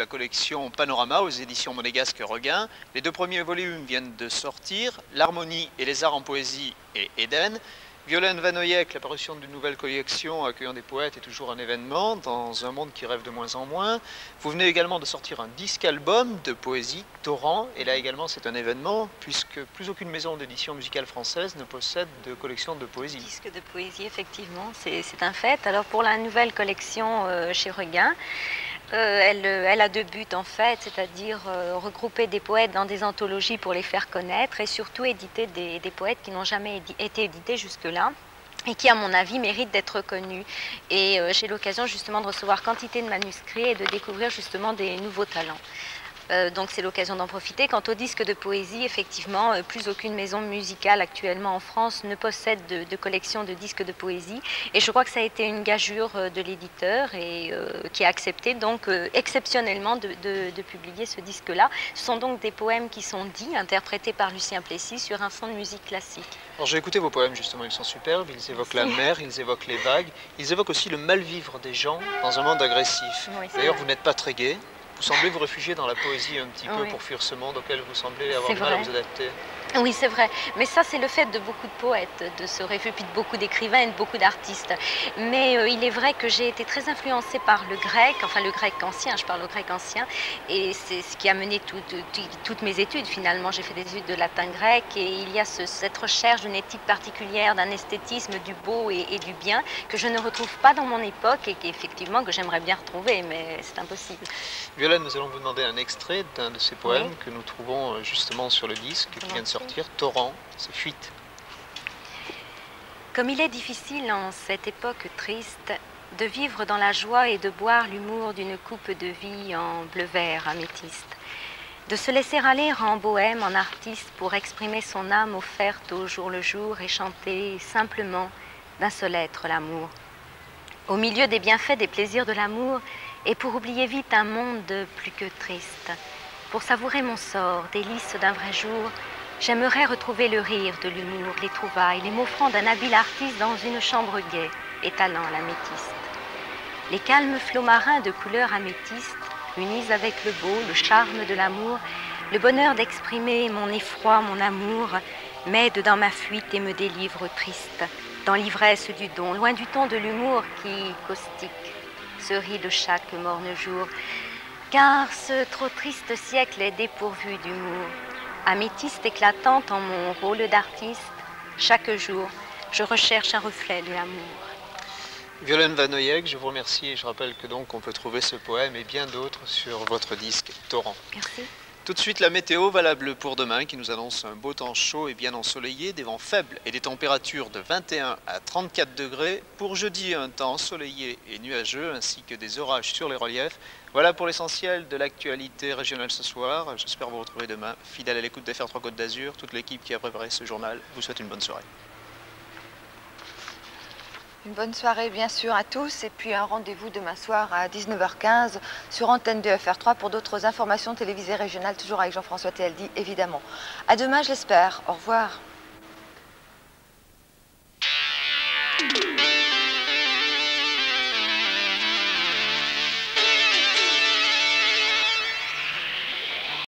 La collection Panorama aux éditions monégasques Regain. Les deux premiers volumes viennent de sortir, L'Harmonie et les arts en poésie et Éden. Violaine Vanoyek, la parution d'une nouvelle collection accueillant des poètes est toujours un événement dans un monde qui rêve de moins en moins. Vous venez également de sortir un disque-album de poésie, Torrent, et là également c'est un événement puisque plus aucune maison d'édition musicale française ne possède de collection de poésie. Disque de poésie, effectivement, c'est un fait. Alors pour la nouvelle collection chez Regain, elle a deux buts en fait, c'est-à-dire regrouper des poètes dans des anthologies pour les faire connaître et surtout éditer des poètes qui n'ont jamais été édités jusque-là et qui, à mon avis, méritent d'être connus. Et j'ai l'occasion justement de recevoir quantité de manuscrits et de découvrir justement des nouveaux talents. Donc c'est l'occasion d'en profiter. Quant au disque de poésie, effectivement, plus aucune maison musicale actuellement en France ne possède de collection de disques de poésie. Et je crois que ça a été une gageure de l'éditeur et qui a accepté donc exceptionnellement de publier ce disque-là. Ce sont donc des poèmes qui sont dits, interprétés par Lucien Plessis sur un fond de musique classique. Alors j'ai écouté vos poèmes justement, ils sont superbes, ils évoquent la mer, ils évoquent les vagues, ils évoquent aussi le mal-vivre des gens dans un monde agressif. Oui, d'ailleurs vous n'êtes pas très gai. Vous semblez vous réfugier dans la poésie un petit peu pour fuir ce monde auquel vous semblez avoir du mal à vous adapter. Oui, c'est vrai. Mais ça, c'est le fait de beaucoup de poètes, de se réfugier, puis de beaucoup d'écrivains et de beaucoup d'artistes. Mais il est vrai que j'ai été très influencée par le grec, enfin le grec ancien, je parle au grec ancien, et c'est ce qui a mené toutes mes études finalement. J'ai fait des études de latin-grec et il y a cette recherche d'une éthique particulière, d'un esthétisme du beau et du bien que je ne retrouve pas dans mon époque et qu'effectivement que j'aimerais bien retrouver, mais c'est impossible. Violaine, nous allons vous demander un extrait d'un de ces poèmes que nous trouvons justement sur le disque qui vient de sortir. Torrent, c'est Fuite. Comme il est difficile en cette époque triste de vivre dans la joie et de boire l'humour d'une coupe de vie en bleu-vert améthyste, de se laisser aller en bohème, en artiste pour exprimer son âme offerte au jour le jour et chanter simplement d'un seul être l'amour. Au milieu des bienfaits, des plaisirs de l'amour et pour oublier vite un monde plus que triste, pour savourer mon sort, délice d'un vrai jour, j'aimerais retrouver le rire de l'humour, les trouvailles, les mots francs d'un habile artiste dans une chambre gaie, étalant l'améthyste. Les calmes flots marins de couleur améthyste, unis avec le beau, le charme de l'amour, le bonheur d'exprimer mon effroi, mon amour, m'aident dans ma fuite et me délivrent triste, dans l'ivresse du don, loin du ton de l'humour qui, caustique, se rit de chaque morne jour, car ce trop triste siècle est dépourvu d'humour. Améthyste éclatante en mon rôle d'artiste, chaque jour, je recherche un reflet de l'amour. Violaine Vanoyek, je vous remercie et je rappelle que donc on peut trouver ce poème et bien d'autres sur votre disque Torrent. Merci. Tout de suite la météo valable pour demain qui nous annonce un beau temps chaud et bien ensoleillé, des vents faibles et des températures de 21 à 34 degrés. Pour jeudi, un temps ensoleillé et nuageux ainsi que des orages sur les reliefs. Voilà pour l'essentiel de l'actualité régionale ce soir. J'espère vous retrouver demain, fidèle à l'écoute d'FR3 Côte d'Azur. Toute l'équipe qui a préparé ce journal vous souhaite une bonne soirée. Une bonne soirée bien sûr à tous et puis un rendez-vous demain soir à 19h15 sur antenne de FR3 pour d'autres informations télévisées régionales, toujours avec Jean-François TLD évidemment. À demain je l'espère, au revoir.